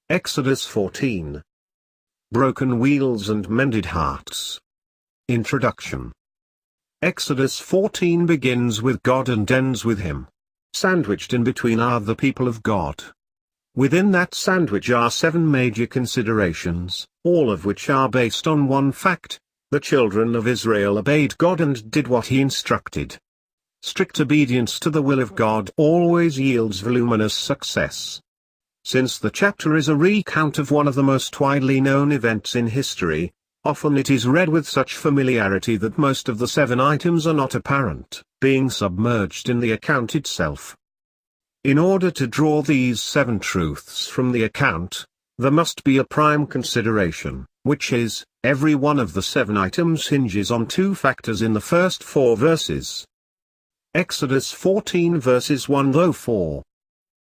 Exodus 14. Broken wheels and mended hearts. Introduction. Exodus 14 begins with God and ends with Him. Sandwiched in between are the people of God. Within that sandwich are 7 major considerations, all of which are based on one fact: the children of Israel obeyed God and did what He instructed. Strict obedience to the will of God always yields voluminous success. Since the chapter is a recount of one of the most widely known events in history, often it is read with such familiarity that most of the 7 items are not apparent, being submerged in the account itself. In order to draw these 7 truths from the account, there must be a prime consideration, which is, every one of the 7 items hinges on 2 factors in the first 4 verses. Exodus 14 verses 1-4.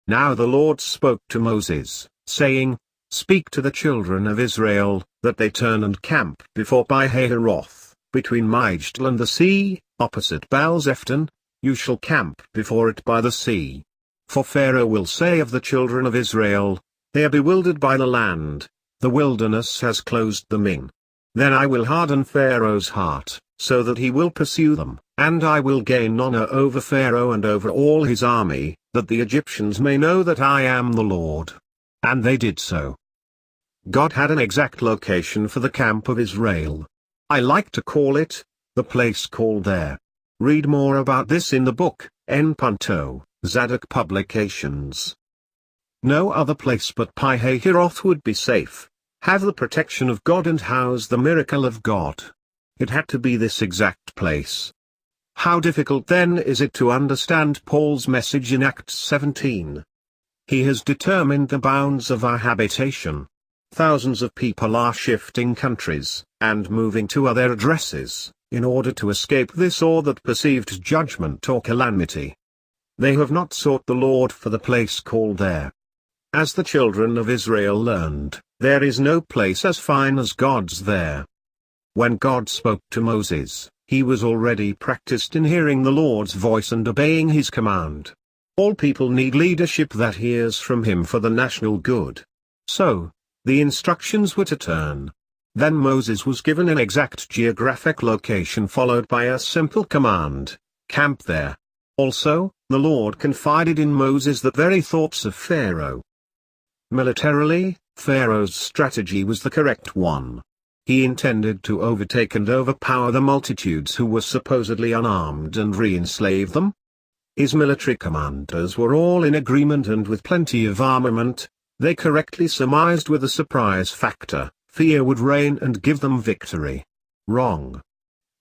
Now the Lord spoke to Moses, saying, Speak to the children of Israel, that they turn and camp before Pi-hahiroth, between Migdal and the sea, opposite Baal-zephon. You shall camp before it by the sea. For Pharaoh will say of the children of Israel, They are bewildered by the land, the wilderness has closed them in. Then I will harden Pharaoh's heart, so that he will pursue them, and I will gain honor over Pharaoh and over all his army, that the Egyptians may know that I am the Lord. And they did so. God had an exact location for the camp of Israel. I like to call it, the place called there. Read more about this in the book, En Punto, Zadok Publications. No other place but Pi-hahiroth would be safe, have the protection of God and house the miracle of God. It had to be this exact place. How difficult then is it to understand Paul's message in Acts 17? He has determined the bounds of our habitation. Thousands of people are shifting countries, and moving to other addresses, in order to escape this or that perceived judgment or calamity. They have not sought the Lord for the place called there. As the children of Israel learned, there is no place as fine as God's there. When God spoke to Moses, he was already practiced in hearing the Lord's voice and obeying his command. All people need leadership that hears from him for the national good. So, the instructions were to turn. Then Moses was given an exact geographic location followed by a simple command: camp there. Also, the Lord confided in Moses the very thoughts of Pharaoh. Militarily, Pharaoh's strategy was the correct one. He intended to overtake and overpower the multitudes who were supposedly unarmed and re-enslave them. His military commanders were all in agreement, and with plenty of armament, they correctly surmised with a surprise factor, fear would reign and give them victory. Wrong.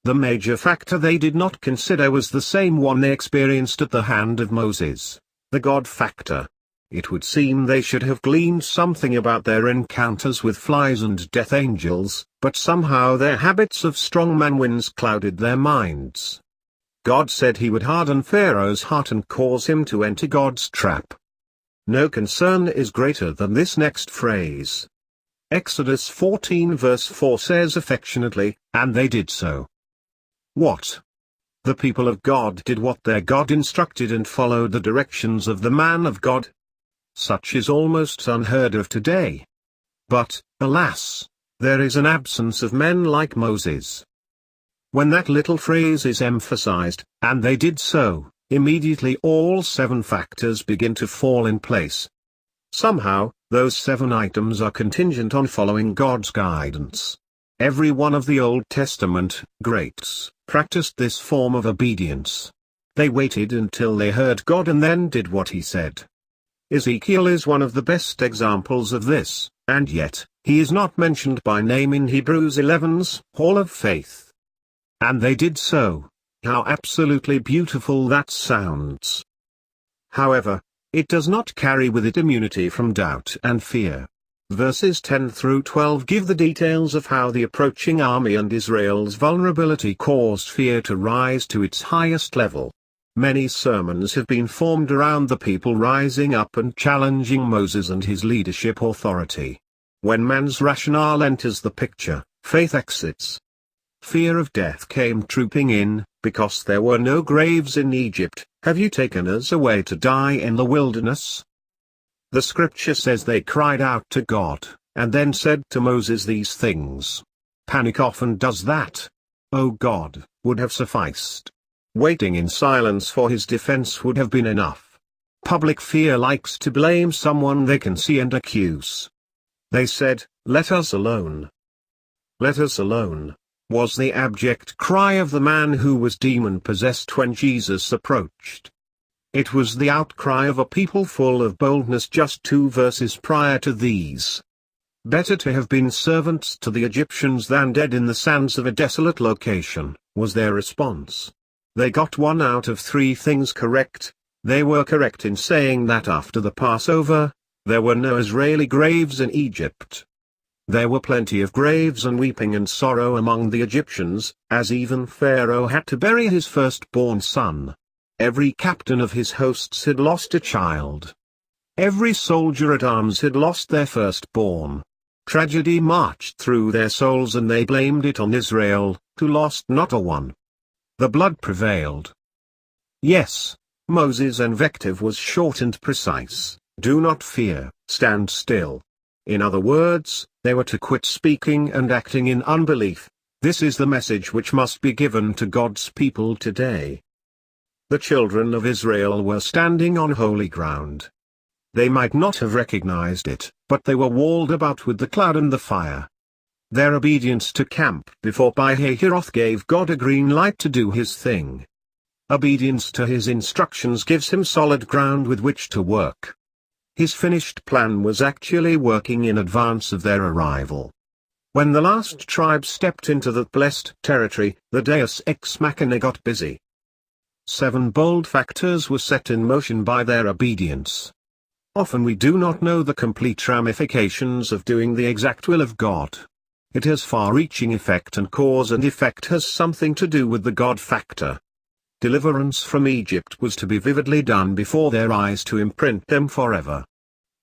The major factor they did not consider was the same one they experienced at the hand of Moses, the God factor. It would seem they should have gleaned something about their encounters with flies and death angels, but somehow their habits of strongman winds clouded their minds. God said he would harden Pharaoh's heart and cause him to enter God's trap. No concern is greater than this next phrase. Exodus 14 verse 4 says affectionately, and they did so. What? The people of God did what their God instructed and followed the directions of the man of God. Such is almost unheard of today. But, alas, there is an absence of men like Moses. When that little phrase is emphasized, and they did so, immediately all 7 factors begin to fall in place. Somehow, those 7 items are contingent on following God's guidance. Every one of the Old Testament greats practiced this form of obedience. They waited until they heard God and then did what he said. Ezekiel is one of the best examples of this, and yet, he is not mentioned by name in Hebrews 11's Hall of Faith. And they did so. How absolutely beautiful that sounds. However, it does not carry with it immunity from doubt and fear. Verses 10-12 give the details of how the approaching army and Israel's vulnerability caused fear to rise to its highest level. Many sermons have been formed around the people rising up and challenging Moses and his leadership authority. When man's rationale enters the picture, faith exits. Fear of death came trooping in, because there were no graves in Egypt. Have you taken us away to die in the wilderness? The scripture says they cried out to God, and then said to Moses these things. Panic often does that. Oh God, would have sufficed. Waiting in silence for his defense would have been enough. Public fear likes to blame someone they can see and accuse. They said, "Let us alone. Let us alone," was the abject cry of the man who was demon-possessed when Jesus approached. It was the outcry of a people full of boldness just 2 verses prior to these. Better to have been servants to the Egyptians than dead in the sands of a desolate location, was their response. They got 1 out of 3 things correct. They were correct in saying that after the Passover, there were no Israeli graves in Egypt. There were plenty of graves and weeping and sorrow among the Egyptians, as even Pharaoh had to bury his firstborn son. Every captain of his hosts had lost a child. Every soldier at arms had lost their firstborn. Tragedy marched through their souls and they blamed it on Israel, who lost not a one. The blood prevailed. Yes, Moses' invective was short and precise. Do not fear, stand still. In other words, they were to quit speaking and acting in unbelief. This is the message which must be given to God's people today. The children of Israel were standing on holy ground. They might not have recognized it, but they were walled about with the cloud and the fire. Their obedience to camp before Pi-hahiroth gave God a green light to do his thing. Obedience to his instructions gives him solid ground with which to work. His finished plan was actually working in advance of their arrival. When the last tribe stepped into that blessed territory, the Deus Ex Machina got busy. 7 bold factors were set in motion by their obedience. Often we do not know the complete ramifications of doing the exact will of God. It has far-reaching effect, and cause and effect has something to do with the God factor. Deliverance from Egypt was to be vividly done before their eyes to imprint them forever.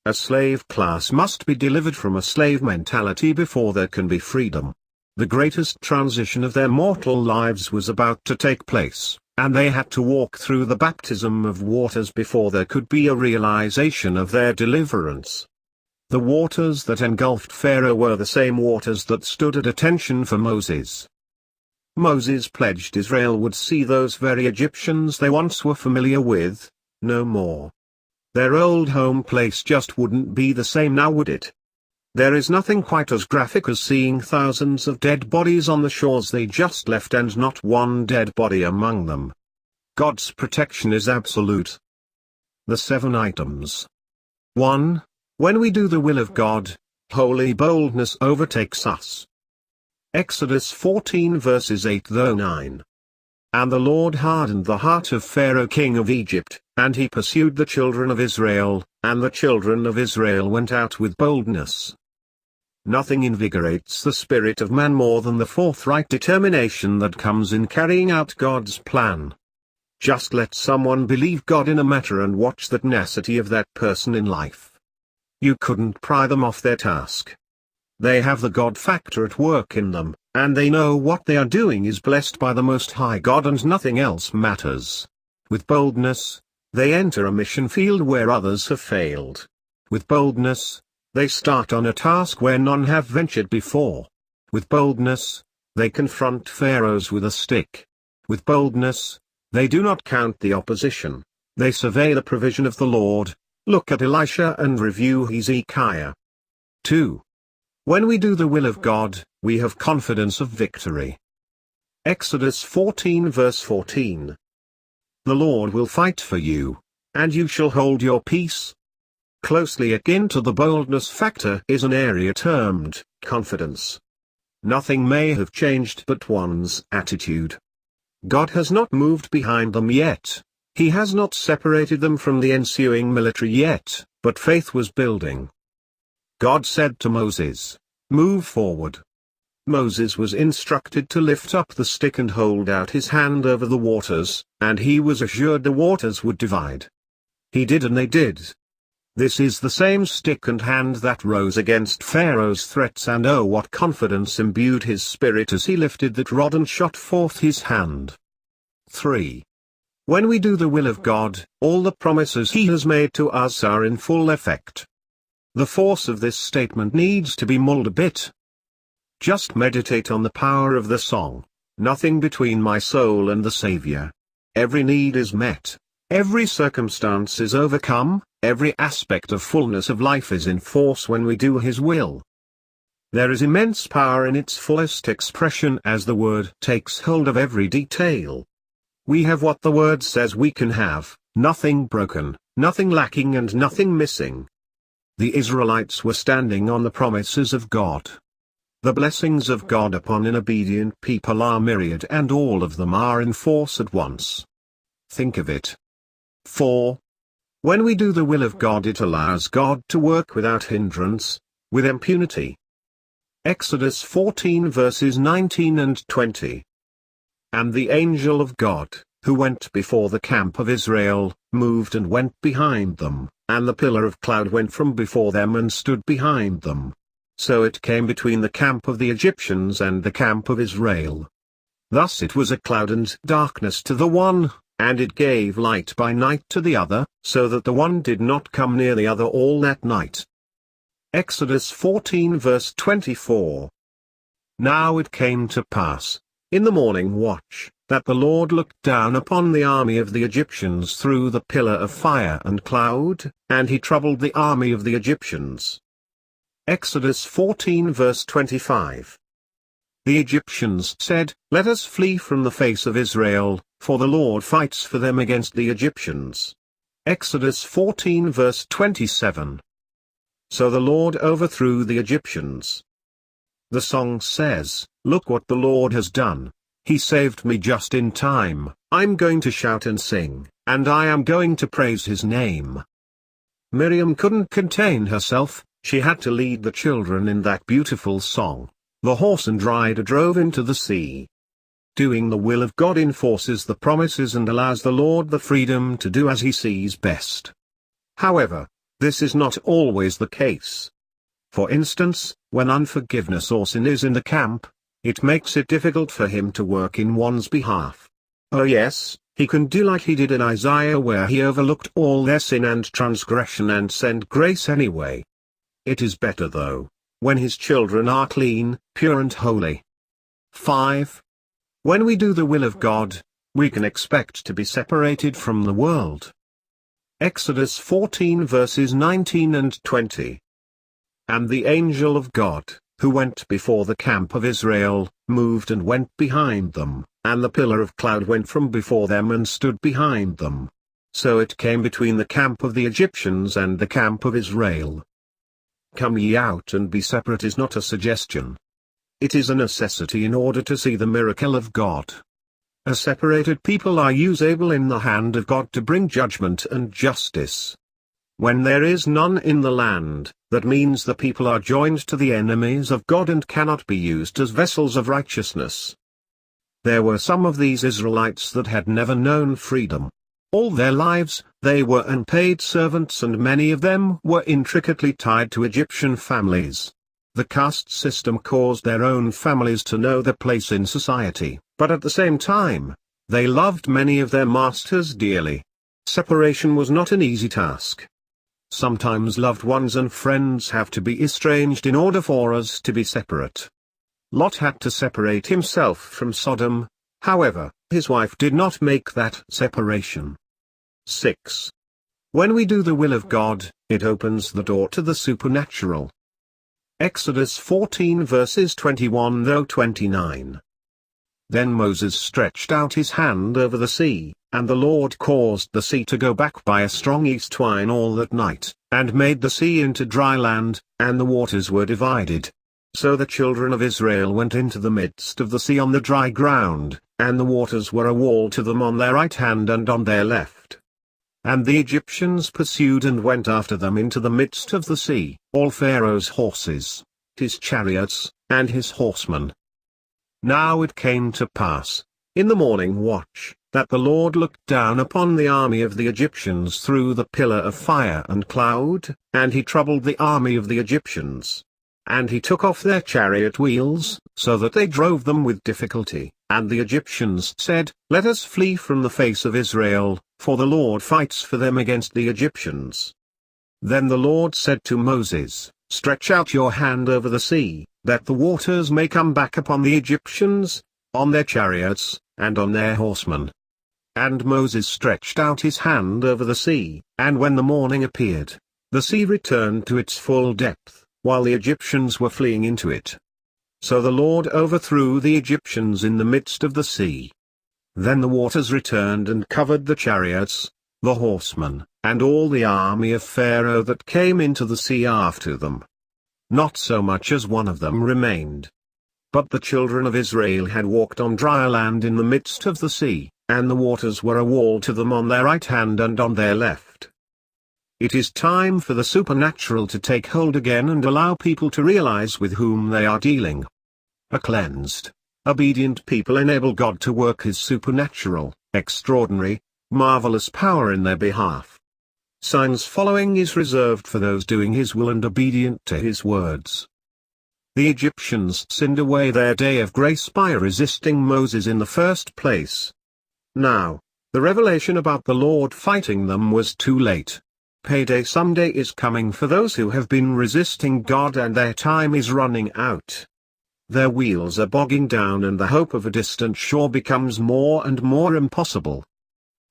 A slave class must be delivered from a slave mentality before there can be freedom. The greatest transition of their mortal lives was about to take place, and they had to walk through the baptism of waters before there could be a realization of their deliverance. The waters that engulfed Pharaoh were the same waters that stood at attention for Moses. Moses pledged Israel would see those very Egyptians they once were familiar with, no more. Their old home place just wouldn't be the same now, would it? There is nothing quite as graphic as seeing thousands of dead bodies on the shores they just left and not one dead body among them. God's protection is absolute. The 7 items. 1. When we do the will of God, holy boldness overtakes us. Exodus 14 verses 8-9. And the Lord hardened the heart of Pharaoh king of Egypt, and he pursued the children of Israel, and the children of Israel went out with boldness. Nothing invigorates the spirit of man more than the forthright determination that comes in carrying out God's plan. Just let someone believe God in a matter and watch the tenacity of that person in life. You couldn't pry them off their task. They have the God factor at work in them, and they know what they are doing is blessed by the Most High God and nothing else matters. With boldness, they enter a mission field where others have failed. With boldness, they start on a task where none have ventured before. With boldness, they confront pharaohs with a stick. With boldness, they do not count the opposition. They survey the provision of the Lord, look at Elisha and review Hezekiah. 2. When we do the will of God, we have confidence of victory. Exodus 14 verse 14. The Lord will fight for you, and you shall hold your peace. Closely akin to the boldness factor is an area termed confidence. Nothing may have changed but one's attitude. God has not moved behind them yet. He has not separated them from the ensuing military yet, but faith was building. God said to Moses, "Move forward." Moses was instructed to lift up the stick and hold out his hand over the waters, and he was assured the waters would divide. He did, and they did. This is the same stick and hand that rose against Pharaoh's threats, and oh, what confidence imbued his spirit as he lifted that rod and shot forth his hand. 3. When we do the will of God, all the promises He has made to us are in full effect. The force of this statement needs to be mulled a bit. Just meditate on the power of the song, "Nothing between my soul and the Savior." Every need is met, every circumstance is overcome, every aspect of fullness of life is in force when we do His will. There is immense power in its fullest expression as the Word takes hold of every detail. We have what the Word says we can have, nothing broken, nothing lacking and nothing missing. The Israelites were standing on the promises of God. The blessings of God upon an obedient people are myriad and all of them are in force at once. Think of it. 4. When we do the will of God, it allows God to work without hindrance, with impunity. Exodus 14 verses 19 and 20. And the angel of God, who went before the camp of Israel, moved and went behind them, and the pillar of cloud went from before them and stood behind them. So it came between the camp of the Egyptians and the camp of Israel. Thus it was a cloud and darkness to the one, and it gave light by night to the other, so that the one did not come near the other all that night. Exodus 14 verse 24. Now it came to pass, in the morning watch, that the Lord looked down upon the army of the Egyptians through the pillar of fire and cloud, and He troubled the army of the Egyptians. Exodus 14 verse 25. The Egyptians said, "Let us flee from the face of Israel, for the Lord fights for them against the Egyptians." Exodus 14 verse 27. So the Lord overthrew the Egyptians. The song says, "Look what the Lord has done. He saved me just in time. I'm going to shout and sing, and I am going to praise His name." Miriam couldn't contain herself, she had to lead the children in that beautiful song. The horse and rider drove into the sea. Doing the will of God enforces the promises and allows the Lord the freedom to do as He sees best. However, this is not always the case. For instance, when unforgiveness or sin is in the camp, it makes it difficult for Him to work in one's behalf. Oh yes, He can do like He did in Isaiah, where He overlooked all their sin and transgression and sent grace anyway. It is better though, when His children are clean, pure and holy. 5. When we do the will of God, we can expect to be separated from the world. Exodus 14 verses 19 and 20. And the angel of God, who went before the camp of Israel, moved and went behind them, and the pillar of cloud went from before them and stood behind them. So it came between the camp of the Egyptians and the camp of Israel. "Come ye out and be separate" is not a suggestion. It is a necessity in order to see the miracle of God. A separated people are usable in the hand of God to bring judgment and justice. When there is none in the land, that means the people are joined to the enemies of God and cannot be used as vessels of righteousness. There were some of these Israelites that had never known freedom. All their lives, they were unpaid servants, and many of them were intricately tied to Egyptian families. The caste system caused their own families to know their place in society, but at the same time, they loved many of their masters dearly. Separation was not an easy task. Sometimes loved ones and friends have to be estranged in order for us to be separate. Lot had to separate himself from Sodom, however, his wife did not make that separation. 6. When we do the will of God, it opens the door to the supernatural. Exodus 14 verses 21-29. Then Moses stretched out his hand over the sea, and the Lord caused the sea to go back by a strong east wind all that night, and made the sea into dry land, and the waters were divided. So the children of Israel went into the midst of the sea on the dry ground, and the waters were a wall to them on their right hand and on their left. And the Egyptians pursued and went after them into the midst of the sea, all Pharaoh's horses, his chariots, and his horsemen. Now it came to pass, in the morning watch, that the Lord looked down upon the army of the Egyptians through the pillar of fire and cloud, and he troubled the army of the Egyptians. And he took off their chariot wheels, so that they drove them with difficulty. And the Egyptians said, "Let us flee from the face of Israel, for the Lord fights for them against the Egyptians." Then the Lord said to Moses, "Stretch out your hand over the sea, that the waters may come back upon the Egyptians, on their chariots, and on their horsemen." And Moses stretched out his hand over the sea, and when the morning appeared, the sea returned to its full depth, while the Egyptians were fleeing into it. So the Lord overthrew the Egyptians in the midst of the sea. Then the waters returned and covered the chariots, the horsemen, and all the army of Pharaoh that came into the sea after them. Not so much as one of them remained. But the children of Israel had walked on dry land in the midst of the sea, and the waters were a wall to them on their right hand and on their left. It is time for the supernatural to take hold again and allow people to realize with whom they are dealing. A cleansed, obedient people enable God to work His supernatural, extraordinary, marvelous power in their behalf. Signs following is reserved for those doing His will and obedient to His words. The Egyptians sinned away their day of grace by resisting Moses in the first place. Now, the revelation about the Lord fighting them was too late. Payday someday is coming for those who have been resisting God, and their time is running out. Their wheels are bogging down and the hope of a distant shore becomes more and more impossible.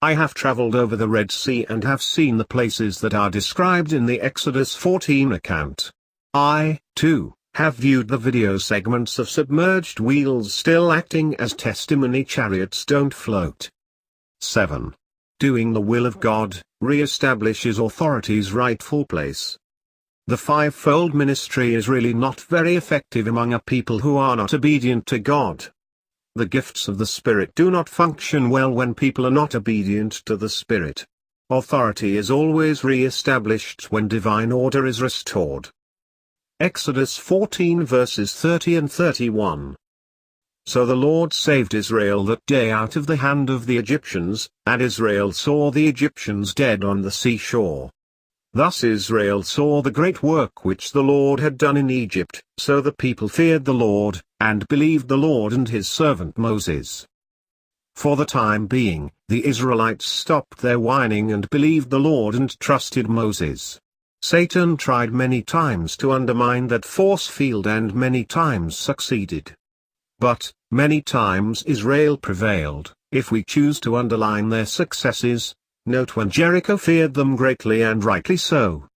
I have traveled over the Red Sea and have seen the places that are described in the Exodus 14 account. I, too, have viewed the video segments of submerged wheels still acting as testimony chariots don't float. 7. Doing the will of God re-establishes authority's rightful place. The fivefold ministry is really not very effective among a people who are not obedient to God. The gifts of the Spirit do not function well when people are not obedient to the Spirit. Authority is always re-established when divine order is restored. Exodus 14 verses 30 and 31. So the Lord saved Israel that day out of the hand of the Egyptians, and Israel saw the Egyptians dead on the seashore. Thus Israel saw the great work which the Lord had done in Egypt, so the people feared the Lord, and believed the Lord and His servant Moses. For the time being, the Israelites stopped their whining and believed the Lord and trusted Moses. Satan tried many times to undermine that force field and many times succeeded. But, many times Israel prevailed. If we choose to underline their successes, note when Jericho feared them greatly, and rightly so.